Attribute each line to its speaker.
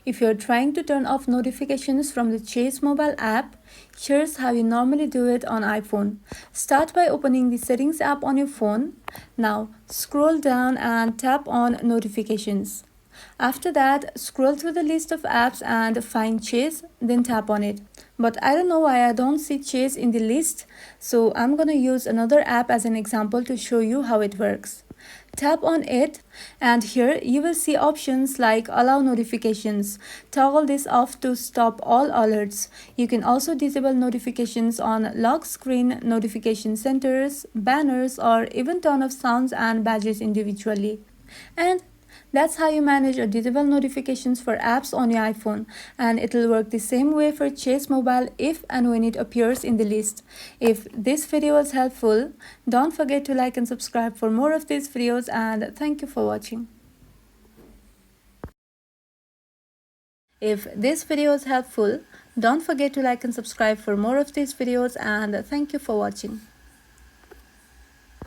Speaker 1: If you're trying to turn off notifications from the Chase mobile app, here's how you normally do it on iPhone. Start by opening the Settings app on your phone. Now, scroll down and tap on Notifications. After that, scroll through the list of apps and find Chase, then tap on it. But I don't know why I don't see Chase in the list, so I'm gonna use another app as an example to show you how it works. Tap on it, and here you will see options like Allow Notifications. Toggle this off to stop all alerts. You can also disable notifications on lock screen, notification centers, banners, or even turn off sounds and badges individually. And that's how you manage or disable notifications for apps on your iPhone, and it'll work the same way for Chase Mobile if and when it appears in the list. If this video was helpful, don't forget to like and subscribe for more of these videos, and thank you for watching. If this video was helpful, don't forget to like and subscribe for more of these videos, and thank you for watching.